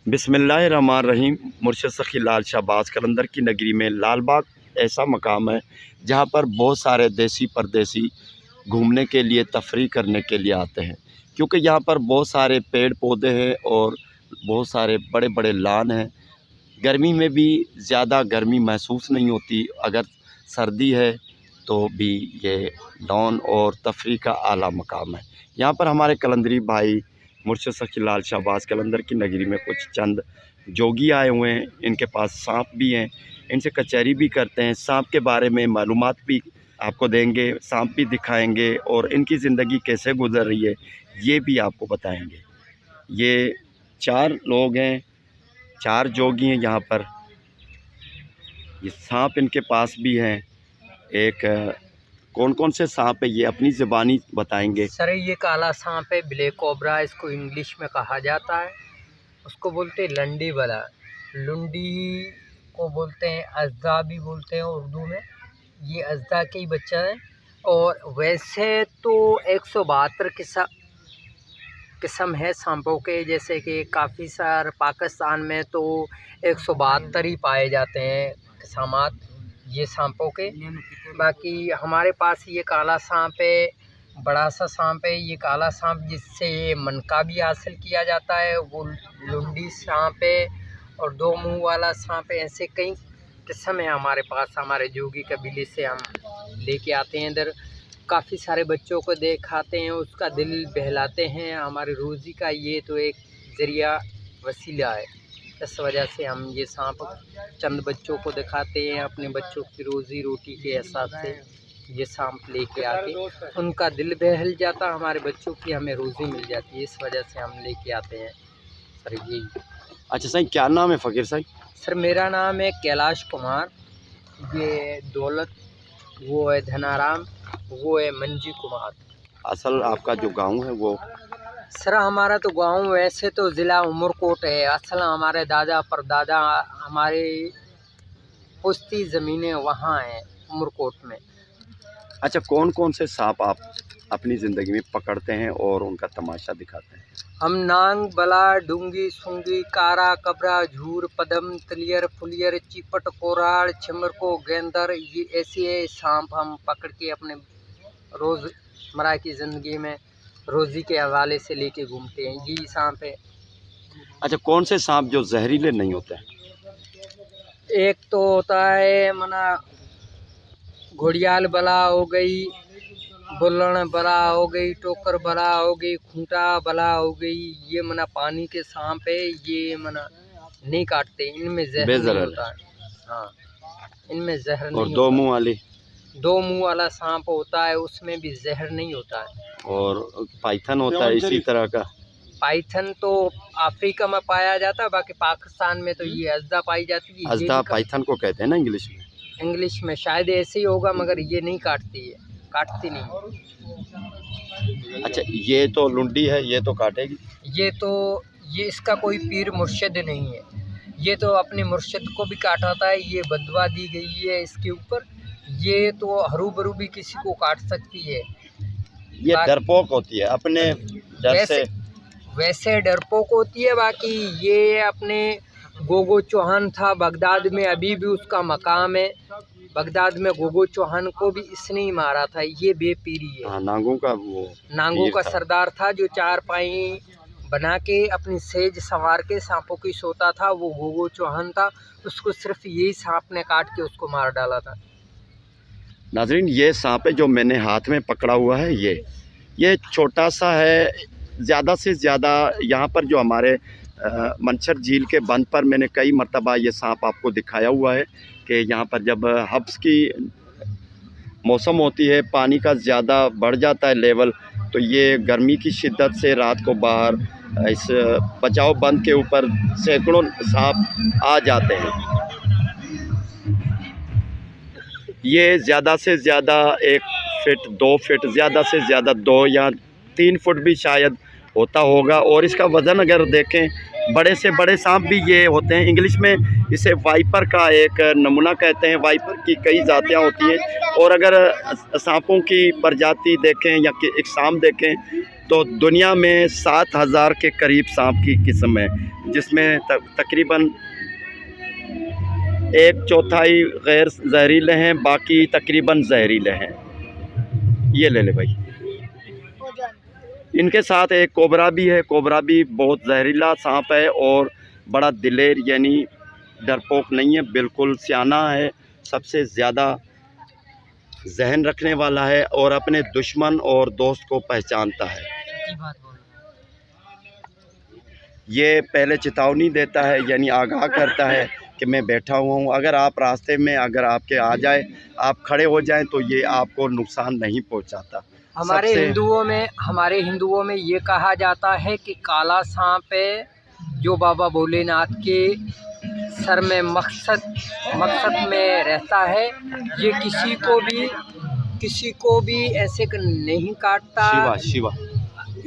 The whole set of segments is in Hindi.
बिस्मिल्लाहिर्रहमानिर्रहीम। मुर्शिद सखी लाल शाहबाज कलंदर की नगरी में लाल बाग ऐसा मकाम है जहाँ पर बहुत सारे देसी परदेसी घूमने के लिए, तफरीह करने के लिए आते हैं, क्योंकि यहाँ पर बहुत सारे पेड़ पौधे हैं और बहुत सारे बड़े बड़े लान हैं। गर्मी में भी ज़्यादा गर्मी महसूस नहीं होती, अगर सर्दी है तो भी ये लॉन और तफरीह का आला मकाम है। यहाँ पर हमारे कलंदरी भाई मुर्शिद सखी लाल शाहबाज कलंदर की नगरी में कुछ चंद जोगी आए हुए हैं। इनके पास सांप भी हैं, इनसे कचहरी भी करते हैं, सांप के बारे में मालूमात भी आपको देंगे, सांप भी दिखाएंगे और इनकी ज़िंदगी कैसे गुजर रही है ये भी आपको बताएंगे। ये 4 लोग हैं, 4 जोगी हैं यहाँ पर। ये सांप इनके पास भी हैं। एक कौन कौन से सांप है ये अपनी ज़बानी बताएंगे। सर ये काला सांप है, ब्लैक कोबरा इसको इंग्लिश में कहा जाता है। उसको बोलते हैं लंडी वाला, लुंडी को बोलते हैं, अज़दा भी बोलते हैं उर्दू में। ये अज़दा के ही बच्चा है। और वैसे तो 172 किस्म है सांपों के, जैसे कि काफ़ी सारे पाकिस्तान में तो 172 ही पाए जाते हैं किस्मात ये सांपों के। बाकी हमारे पास ये काला सांप है, बड़ा सा सांप है। ये काला सांप जिससे मनका भी हासिल किया जाता है, वो लुंडी सांप है। और 2 मुंह वाला सांप है। ऐसे कई किस्म है हमारे पास। हमारे जोगी कबीले से हम लेके आते हैं इधर। काफ़ी सारे बच्चों को दिखाते हैं, उसका दिल बहलाते हैं। हमारी रोज़ी का ये तो एक ज़रिया वसीला है। इस वजह से हम ये सांप चंद बच्चों को दिखाते हैं। अपने बच्चों की रोज़ी रोटी के हिसाब से ये सांप लेके आके उनका दिल बहल जाता, हमारे बच्चों की हमें रोज़ी मिल जाती है। इस वजह से हम लेके आते हैं सर यही। अच्छा साईं, क्या नाम है फ़कीर साईं? सर मेरा नाम है कैलाश कुमार, ये दौलत, वो है धनाराम, वो है मंजी कुमार। असल आपका जो गांव है वो? सर हमारा तो गांव वैसे तो ज़िला उमरकोट है। असल हमारे दादा परदादा हमारे पुश्ती ज़मीनें वहाँ हैं उमरकोट में। अच्छा, कौन कौन से सांप आप अपनी ज़िंदगी में पकड़ते हैं और उनका तमाशा दिखाते हैं? हम नांग, बला, डूंगी, सूंगी, कारा, कबरा, झूर, पदम, तलियर, फुलियर, चिपट, कोराड़, छिमरको, गेंदर, ये ऐसे सांप हम पकड़ के अपने रोज़मर्रा की ज़िंदगी में रोज़ी के हवाले से लेके घूमते हैं। यही सांप है। अच्छा, कौन से सांप जो जहरीले नहीं होते हैं? एक तो होता है मना घोड़ियाल बला हो गई, बुल्लन बला हो गई, टोकर बला हो गई, खूंटा बला हो गई। ये मना पानी के सांप है। ये मना नहीं काटते, इनमें जहर नहीं होता है। हाँ, इनमें जहर नहीं। और 2 मुंह वाली? 2 मुंह वाला सांप होता है, उसमें भी जहर नहीं होता है। और पाइथन होता है इसी तरह का? पाइथन तो अफ्रीका में पाया जाता है, बाकी पाकिस्तान में तो ये अज़दा पाई जाती है। अज़दा पाइथन को कहते हैं ना इंग्लिश में? इंग्लिश में शायद ऐसे ही होगा, मगर ये नहीं काटती है, काटती नहीं। अच्छा, ये तो लुंडी है, ये तो काटेगी? ये इसका कोई पीर मुर्शिद नहीं है। ये तो अपने मुर्शिद को भी काटाता है। ये बदवा दी गई है इसके ऊपर। ये तो हरू भरू भी किसी को काट सकती है। ये डरपोक होती है अपने डर से। वैसे डरपोक होती है। बाकी ये अपने गोगो चौहान था बगदाद में, अभी भी उसका मकाम है बगदाद में। गोगो चौहान को भी इसने ही मारा था। ये बेपीरी है। हाँ, नांगों का वो नांगों का सरदार था जो 4 पाई बना के अपनी सेज संवार के सांपों की सोता था। वो गोगो चौहान था। उसको सिर्फ यही सांप ने काट के उसको मार डाला था। नाज़रीन, ये सांप है जो मैंने हाथ में पकड़ा हुआ है। ये छोटा सा है। ज़्यादा से ज़्यादा यहाँ पर जो हमारे मंछर झील के बंद पर मैंने कई मरतबा ये सांप आपको दिखाया हुआ है कि यहाँ पर जब हब्स की मौसम होती है, पानी का ज़्यादा बढ़ जाता है लेवल, तो ये गर्मी की शिद्दत से रात को बाहर इस बचाव बंद के ऊपर सैकड़ों सांप आ जाते हैं। ये ज़्यादा से ज़्यादा 1 फीट 2 फीट, ज़्यादा से ज़्यादा 2 या 3 फुट भी शायद होता होगा। और इसका वज़न अगर देखें, बड़े से बड़े सांप भी ये होते हैं। इंग्लिश में इसे वाइपर का एक नमूना कहते हैं। वाइपर की कई जातियाँ होती हैं। और अगर सांपों की प्रजाति देखें या कि इकसाम देखें तो दुनिया में 7000 के करीब सांप की किस्म है, जिसमें तकरीबन 1/4 गैर जहरीले हैं, बाकी तकरीबन जहरीले हैं। ये ले ले भाई। इनके साथ एक कोबरा भी है। कोबरा भी बहुत जहरीला सांप है और बड़ा दिलेर, यानी डरपोक नहीं है, बिल्कुल सियाना है, सबसे ज़्यादा जहन रखने वाला है और अपने दुश्मन और दोस्त को पहचानता है। ये पहले चेतावनी देता है, यानी आगाह करता है कि मैं बैठा हुआ हूँ। अगर आप रास्ते में अगर आपके आ जाए, आप खड़े हो जाएं, तो ये आपको नुकसान नहीं पहुँचाता। हमारे हिंदुओं में ये कहा जाता है कि काला सांप है जो बाबा भोलेनाथ के सर में मकसद में रहता है। ये किसी को भी ऐसे नहीं काटता।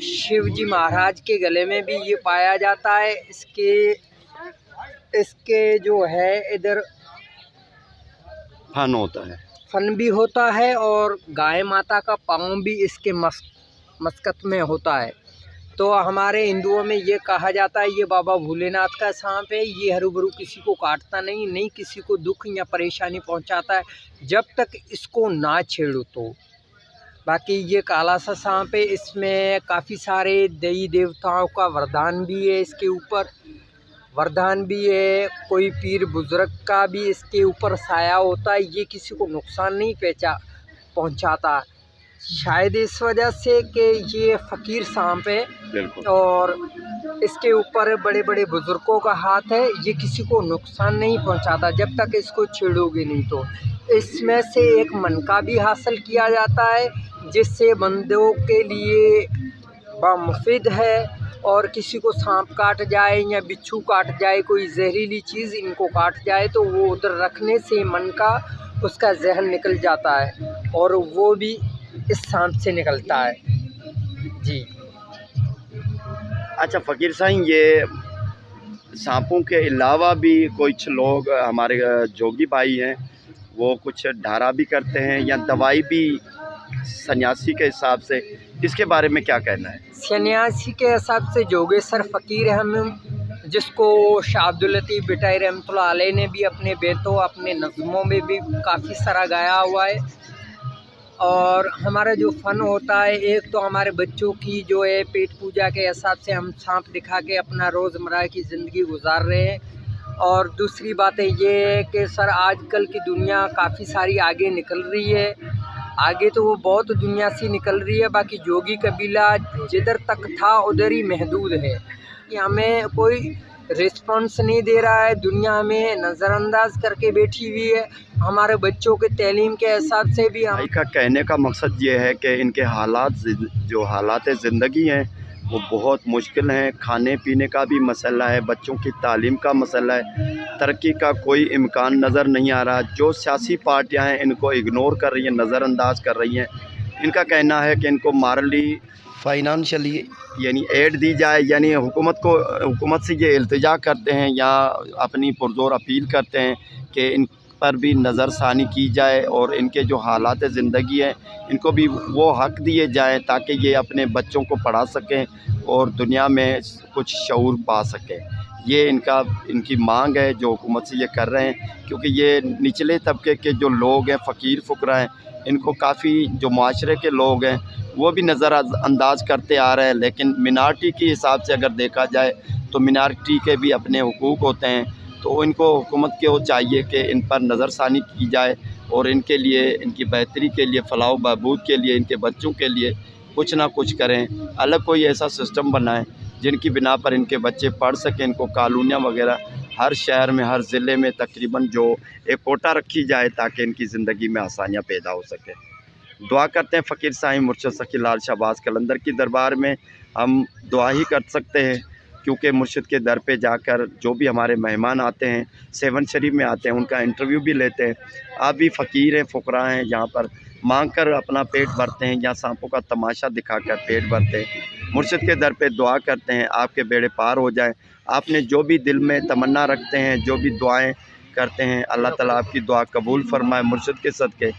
शिव जी महाराज के गले में भी ये पाया जाता है। इसके जो है इधर फन होता है, फन भी होता है और गाय माता का पाँव भी इसके मस्कत में होता है। तो हमारे हिंदुओं में ये कहा जाता है ये बाबा भोलेनाथ का सांप है। ये हरूबरू किसी को काटता नहीं किसी को दुख या परेशानी पहुंचाता है, जब तक इसको ना छेड़ो तो। बाकी ये काला सा सांप है, इसमें काफ़ी सारे देवी देवताओं का वरदान भी है, इसके ऊपर वरदान भी है, कोई पीर बुजुर्ग का भी इसके ऊपर साया होता है। ये किसी को नुकसान नहीं पहुंचाता, शायद इस वजह से कि ये फ़कीर सांप है और इसके ऊपर बड़े बड़े बुजुर्गों का हाथ है। ये किसी को नुकसान नहीं पहुंचाता जब तक इसको छेड़ोगे नहीं तो। इसमें से एक मनका भी हासिल किया जाता है, जिससे बंदों के लिए मुफीद है। और किसी को सांप काट जाए या बिच्छू काट जाए, कोई जहरीली चीज़ इनको काट जाए, तो वो उधर रखने से मन का उसका जहन निकल जाता है और वो भी इस सांप से निकलता है जी। अच्छा फ़कीर साईं, ये सांपों के अलावा भी कुछ लोग हमारे जोगी भाई हैं, वो कुछ धारा भी करते हैं या दवाई भी सन्यासी के हिसाब से, इसके बारे में क्या कहना है? सन्यासी के हिसाब से जोगेश्वर फ़कीर हम, जिसको शाह अब्दुल लतीफ़ बिटाई रहमतुल्लाह अलैह ने भी अपने बेतों अपने नज़्मों में भी काफ़ी सारा गाया हुआ है। और हमारा जो फ़न होता है, एक तो हमारे बच्चों की जो है पेट पूजा के हिसाब से हम सांप दिखा के अपना रोज़मर्रा की ज़िंदगी गुजार रहे हैं। और दूसरी बात है ये है कि सर आजकल की दुनिया काफ़ी सारी आगे निकल रही है, आगे तो वो बहुत दुनिया से निकल रही है। बाकी जोगी कबीला जिधर तक था उधर ही महदूद है कि हमें कोई रिस्पॉन्स नहीं दे रहा है, दुनिया हमें नज़रअंदाज करके बैठी हुई है। हमारे बच्चों के तालीम के हिसाब से भी भाई का कहने का मकसद ये है कि इनके हालात ज़िंदगी हैं वो बहुत मुश्किल हैं। खाने पीने का भी मसला है, बच्चों की तालीम का मसला है, तरक्की का कोई इम्कान नज़र नहीं आ रहा। जो सियासी पार्टियां हैं इनको इग्नोर कर रही हैं, नज़रअंदाज कर रही हैं। इनका कहना है कि इनको मॉरली फाइनेंशियली यानी एड दी जाए, यानी हुकूमत से ये इल्तिजा करते हैं या अपनी पुरज़ोर अपील करते हैं कि इन पर भी नज़रसानी की जाए और इनके जो हालात ज़िंदगी हैं इनको भी वो हक़ दिए जाएं ताकि ये अपने बच्चों को पढ़ा सकें और दुनिया में कुछ शऊर पा सकें। ये इनकी मांग है जो हुकूमत से ये कर रहे हैं, क्योंकि ये निचले तबके के जो लोग हैं, फ़कीर फ़ुकरा हैं, इनको काफ़ी जो माशरे के लोग हैं वो भी नज़रअंदाज करते आ रहे हैं। लेकिन मिनार्टी के हिसाब से अगर देखा जाए तो मिनार्टी के भी अपने हुकूक होते हैं, तो इनको हुकूमत को चाहिए कि इन पर नज़रसानी की जाए और इनके लिए, इनकी बेहतरी के लिए, फ़लाह व बहबूद के लिए, इनके बच्चों के लिए कुछ ना कुछ करें। अलग कोई ऐसा सिस्टम बनाएं जिनकी बिना पर इनके बच्चे पढ़ सकें। इनको कॉलोनियाँ वगैरह हर शहर में, हर ज़िले में तकरीबन जो एक कोटा रखी जाए ताकि इनकी ज़िंदगी में आसानियाँ पैदा हो सकें। दुआ करते हैं फ़कीर साईं मुर्शद सखी लाल शहबाज कलंदर की दरबार में हम दुआ ही कर सकते हैं, क्योंकि मुर्शिद के दर पे जाकर जो भी हमारे मेहमान आते हैं, सेवन शरीफ में आते हैं, उनका इंटरव्यू भी लेते हैं। आप भी फ़कीर हैं, फ़ुकरा हैं, यहाँ पर मांग कर अपना पेट भरते हैं या सांपों का तमाशा दिखाकर पेट भरते हैं। मुर्शिद के दर पे दुआ करते हैं आपके बेड़े पार हो जाएं। आपने जो भी दिल में तमन्ना रखते हैं, जो भी दुआएं करते हैं, अल्लाह ताला आपकी दुआ कबूल फरमाए मुर्शिद के सदक़े।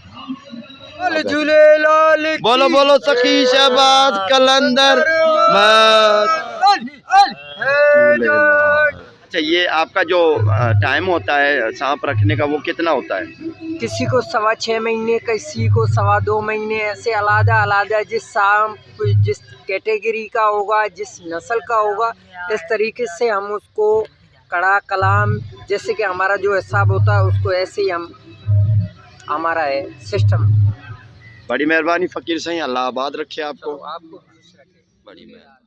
बोलो बोलो सखी शहबाज कलंदर अच्छा, ये आपका जो टाइम होता है सांप रखने का वो कितना होता है? किसी को 6.25 महीने, किसी को 2.25 महीने, ऐसे अलादा अलादा जिस सांप जिस कैटेगरी का होगा, जिस नस्ल का होगा, इस तरीके से हम उसको कड़ा कलाम, जैसे कि हमारा जो हिसाब होता है उसको ऐसे ही हम हमारा है सिस्टम। बड़ी मेहरबानी फ़कीर सही, अल्लाह आबाद रखे आपको। आपको बड़ी मेहरबानी।